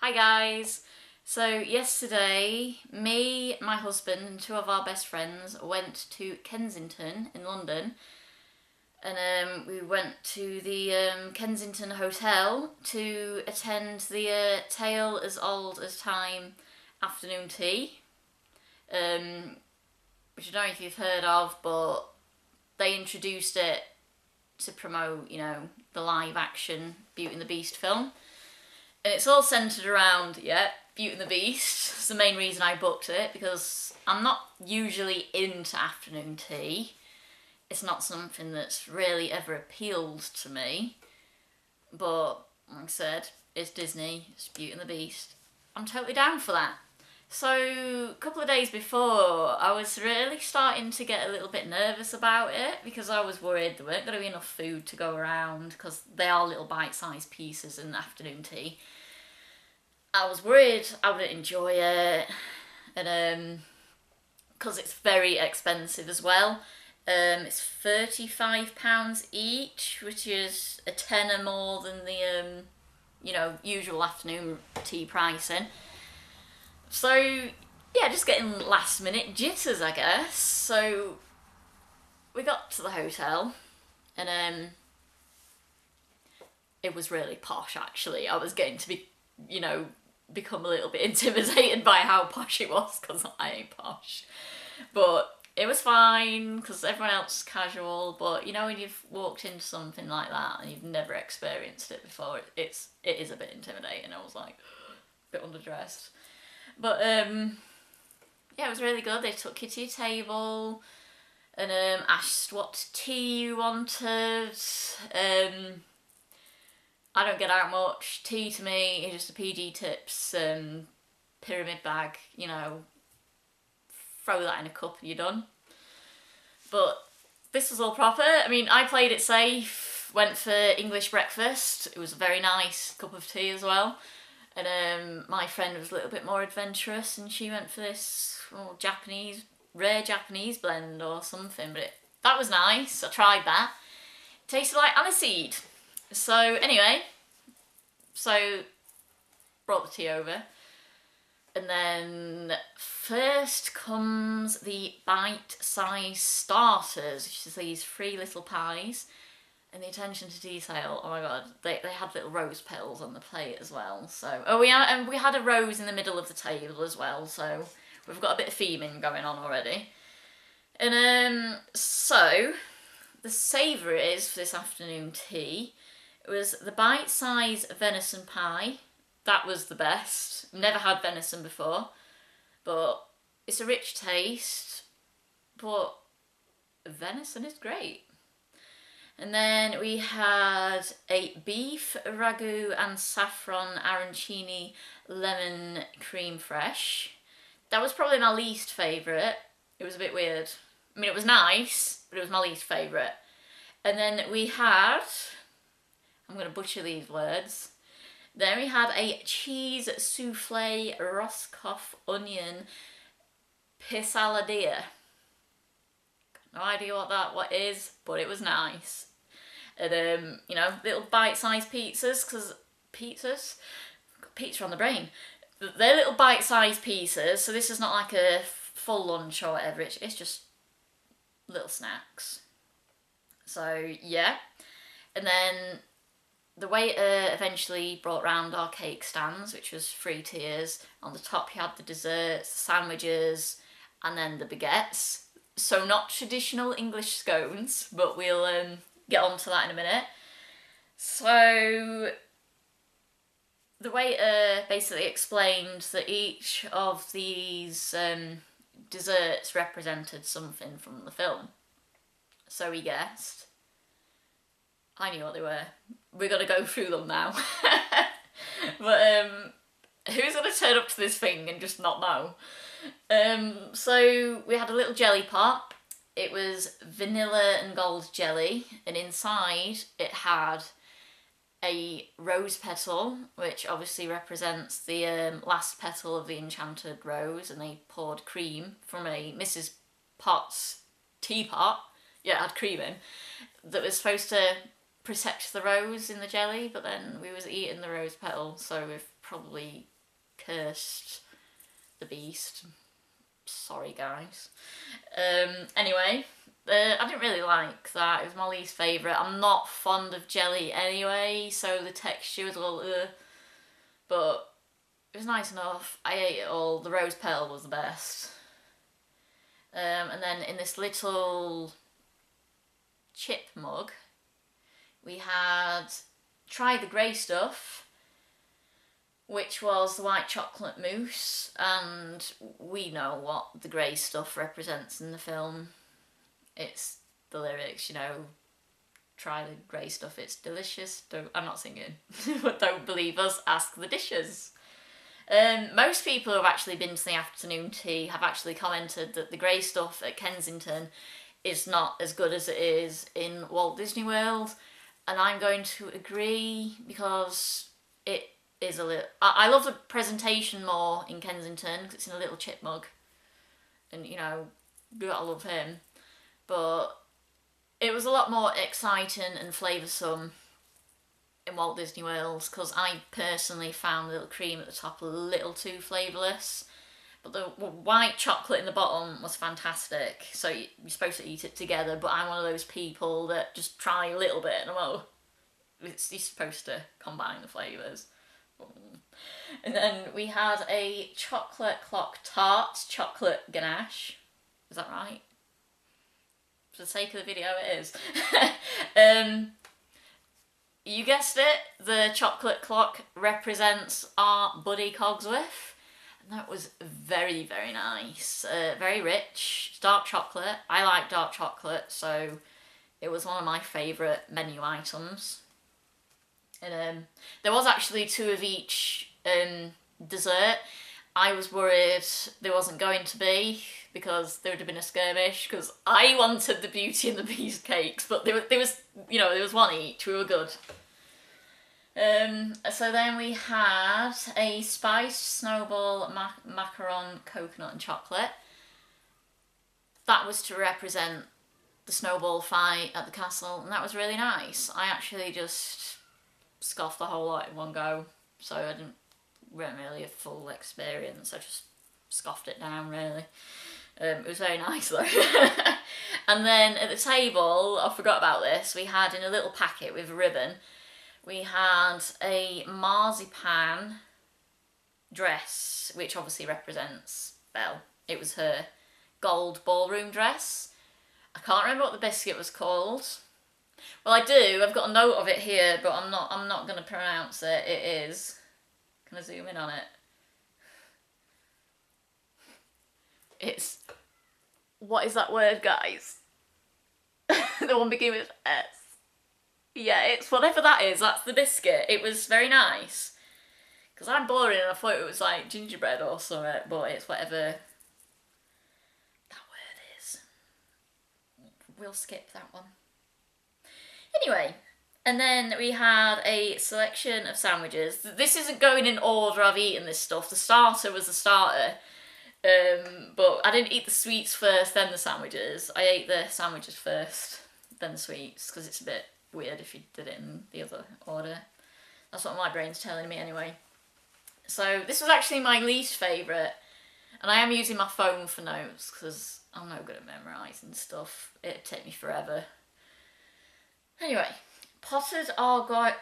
Hi guys! So yesterday, me, my husband and two of our best friends went to Kensington in London, and we went to the Kensington Hotel to attend the Tale as Old as Time afternoon tea, which I don't know if you've heard of, but they introduced it to promote, the live action Beauty and the Beast film. And it's all centred around, Beauty and the Beast. It's the main reason I booked it, because I'm not usually into afternoon tea. It's not something that's really ever appealed to me. But, like I said, it's Disney, it's Beauty and the Beast. I'm totally down for that. So, a couple of days before, I was really starting to get a little bit nervous about it, because I was worried there weren't going to be enough food to go around, because they are little bite-sized pieces in the afternoon tea. I was worried I wouldn't enjoy it, and because it's very expensive as well. It's £35 each, which is a tenner more than the usual afternoon tea pricing. So yeah, just getting last minute jitters, I guess. So we got to the hotel, and it was really posh actually. I was getting to be, become a little bit intimidated by how posh it was, because I ain't posh. But it was fine, because everyone else is casual, but when you've walked into something like that and you've never experienced it before, it is a bit intimidating. I was like, a bit underdressed. But yeah, it was really good. They took you to your table and asked what tea you wanted. I don't get out much. Tea to me is just a PG Tips pyramid bag, throw that in a cup and you're done. But this was all proper. I mean, I played it safe, went for English breakfast. It was a very nice cup of tea as well. And my friend was a little bit more adventurous, and she went for this rare Japanese blend or something. But that was nice. I tried that. It tasted like aniseed. So anyway, brought the tea over. And then first comes the bite-sized starters, which is these 3 little pies. And the attention to detail, oh my god, they had little rose petals on the plate as well. So, we had a rose in the middle of the table as well, so we've got a bit of theming going on already. And so, the savouries for this afternoon tea, it was the bite-sized venison pie. That was the best. Never had venison before, but it's a rich taste, but venison is great. And then we had a beef ragu and saffron arancini lemon cream fresh. That was probably my least favourite. It was a bit weird. I mean, it was nice, but it was my least favourite. And then we had, I'm going to butcher these words. Then we had a cheese souffle Roscoff onion pisaladia. No idea what is, but it was nice. And little bite-sized pizzas, because pizzas? Got pizza on the brain. They're little bite-sized pieces, so this is not like a full lunch or whatever, it's just little snacks. So yeah. And then the waiter eventually brought round our cake stands, which was 3 tiers. On the top you had the desserts, the sandwiches, and then the baguettes. So not traditional English scones, but we'll get on to that in a minute. So the waiter basically explained that each of these desserts represented something from the film. So we guessed. I knew what they were. We're going to go through them now. But who's going to turn up to this thing and just not know? So we had a little jelly pop. It was vanilla and gold jelly, and inside it had a rose petal, which obviously represents the last petal of the enchanted rose, and they poured cream from a Mrs. Potts teapot. Yeah, it had cream in, that was supposed to protect the rose in the jelly, but then we was eating the rose petal, so we've probably cursed the beast. Sorry, guys. Anyway, I didn't really like that. It was my least favourite. I'm not fond of jelly anyway, so the texture was a little but it was nice enough. I ate it all. The rose petal was the best. And then in this little chip mug, we had Try the Grey Stuff, which was the white chocolate mousse, and we know what the grey stuff represents in the film. It's the lyrics, you know, try the grey stuff, it's delicious. I'm not singing, but don't believe us, ask the dishes. Most people who have actually been to the afternoon tea have actually commented that the grey stuff at Kensington is not as good as it is in Walt Disney World, and I'm going to agree, because it is a little... I love the presentation more in Kensington because it's in a little chip mug, and you know, you gotta love him, but it was a lot more exciting and flavoursome in Walt Disney World, because I personally found the little cream at the top a little too flavourless, but the white chocolate in the bottom was fantastic. So you're supposed to eat it together, but I'm one of those people that just try a little bit and you're supposed to combine the flavours. And then we had a chocolate clock tart, chocolate ganache. Is that right? For the sake of the video, it is. You guessed it, the chocolate clock represents our buddy Cogsworth, and that was very, very nice. Very rich, dark chocolate. I like dark chocolate, so it was one of my favourite menu items. And there was actually 2 of each dessert. I was worried there wasn't going to be, because there would have been a skirmish, because I wanted the Beauty and the Beast cakes, but there was, you know, there was 1 each. We were good. So then we had a spiced snowball macaron, coconut and chocolate. That was to represent the snowball fight at the castle, and that was really nice. I actually just scoffed the whole lot in one go, so I wasn't really a full experience. I just scoffed it down, really. It was very nice though. And then at the table, I forgot about this, we had in a little packet with a ribbon, we had a marzipan dress, which obviously represents Belle. It was her gold ballroom dress. I can't remember what the biscuit was called. Well, I do. I've got a note of it here, but I'm not going to pronounce it. It is. Can I zoom in on it? It's... What is that word, guys? The one beginning with S. Yeah, it's whatever that is. That's the biscuit. It was very nice. Because I'm boring and I thought it was like gingerbread or something, but it's whatever that word is. We'll skip that one. Anyway, and then we had a selection of sandwiches. This isn't going in order I've eaten this stuff. The starter was the starter. But I didn't eat the sweets first, then the sandwiches. I ate the sandwiches first, then the sweets, because it's a bit weird if you did it in the other order. That's what my brain's telling me anyway. So this was actually my least favourite, and I am using my phone for notes, because I'm no good at memorising stuff. It'd take me forever. Anyway, potted Argyle...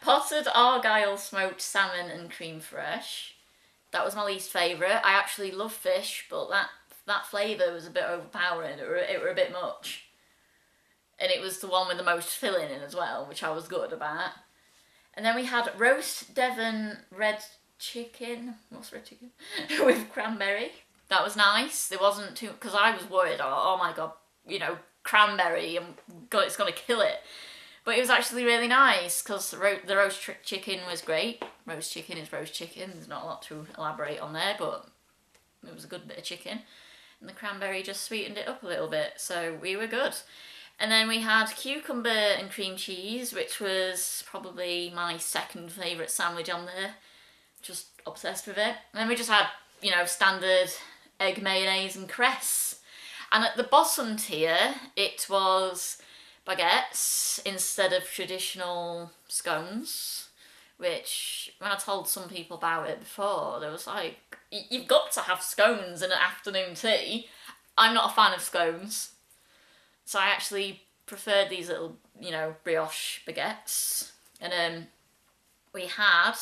potted Argyle smoked salmon and creme fraiche. That was my least favourite. I actually love fish, but that flavour was a bit overpowering. It were a bit much. And it was the one with the most filling in as well, which I was good about. And then we had roast Devon red chicken. What's red chicken? With cranberry. That was nice. There wasn't too... Because I was worried, oh my god, you know, cranberry, and God, it's going to kill it. But it was actually really nice, because the roast chicken was great. Roast chicken is roast chicken. There's not a lot to elaborate on there, but it was a good bit of chicken. And the cranberry just sweetened it up a little bit, so we were good. And then we had cucumber and cream cheese, which was probably my second favourite sandwich on there. Just obsessed with it. And then we just had, you know, standard egg mayonnaise and cress. And at the bottom tier, it was baguettes instead of traditional scones, which when I told some people about it before, they was like, you've got to have scones in an afternoon tea. I'm not a fan of scones. So I actually preferred these little, you know, brioche baguettes. And we had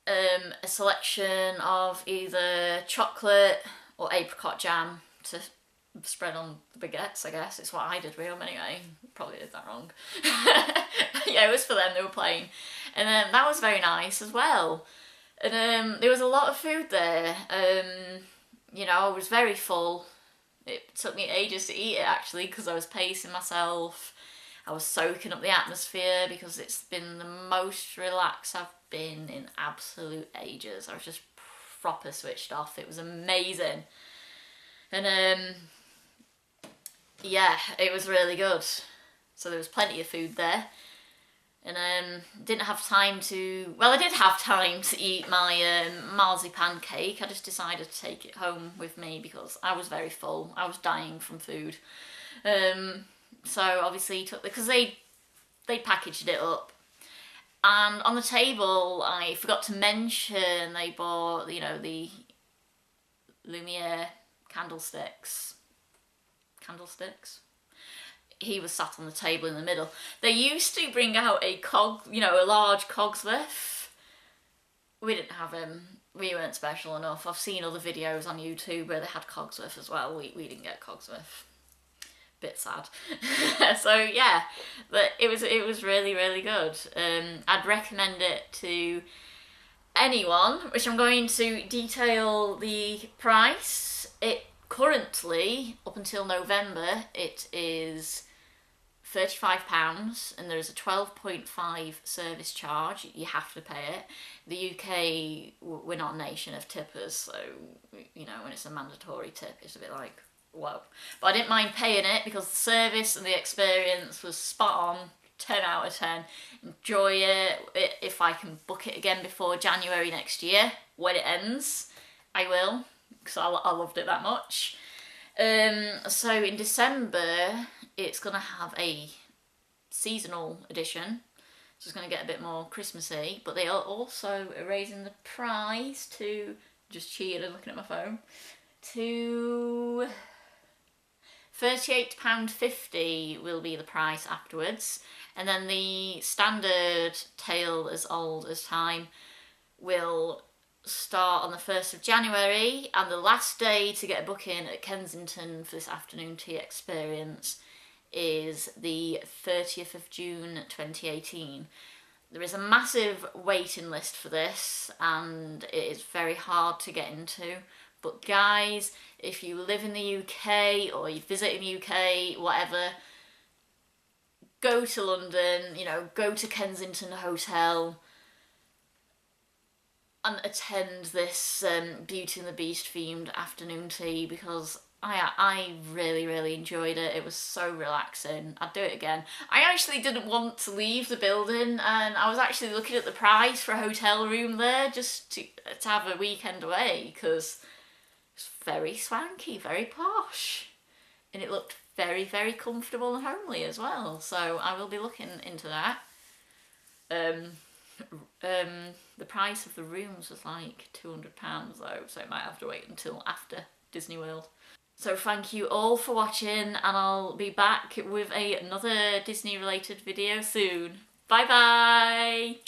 a selection of either chocolate or apricot jam to spread on the baguettes, I guess. It's what I did with them anyway. Probably did that wrong. Yeah, it was for them, they were playing. And that was very nice as well. And there was a lot of food there. You know, I was very full. It took me ages to eat it actually because I was pacing myself. I was soaking up the atmosphere because it's been the most relaxed I've been in absolute ages. I was just proper switched off. It was amazing. And yeah, it was really good. So there was plenty of food there. And didn't have time to, well, I did have time to eat my marzipan cake. I just decided to take it home with me because I was very full. I was dying from food. So obviously took because they packaged it up. And on the table, I forgot to mention they bought, you know, the Lumiere candlesticks. He was sat on the table in the middle. They used to bring out a a large Cogsworth. We didn't have him. We weren't special enough. I've seen other videos on YouTube where they had Cogsworth as well. We didn't get Cogsworth. Bit sad. So yeah, but it was really, really good. I'd recommend it to anyone, which I'm going to detail the price. It currently, up until November, it is £35 and there's a 12.5 service charge. You have to pay it. The UK, we're not a nation of tippers, so, you know, when it's a mandatory tip, it's a bit like, whoa. But I didn't mind paying it because the service and the experience was spot on, 10 out of 10. Enjoy it. If I can book it again before January next year, when it ends, I will, because I loved it that much. So in December, it's going to have a seasonal edition, so it's going to get a bit more Christmassy, but they are also raising the price to, just cheated and looking at my phone, to £38.50 will be the price afterwards, and then the standard Tale as Old as Time will start on the 1st of January, and the last day to get a booking at Kensington for this afternoon tea experience is the 30th of June 2018. There is a massive waiting list for this and it is very hard to get into, but guys, if you live in the UK or you visit in the UK, whatever, go to London, you know, go to Kensington Hotel and attend this Beauty and the Beast themed afternoon tea because I really, really enjoyed it. It was so relaxing. I'd do it again. I actually didn't want to leave the building and I was actually looking at the price for a hotel room there just to have a weekend away because it's very swanky, very posh. And it looked very, very comfortable and homely as well. So I will be looking into that. The price of the rooms was like £200 though, so I might have to wait until after Disney World. So thank you all for watching and I'll be back with another Disney related video soon. Bye bye!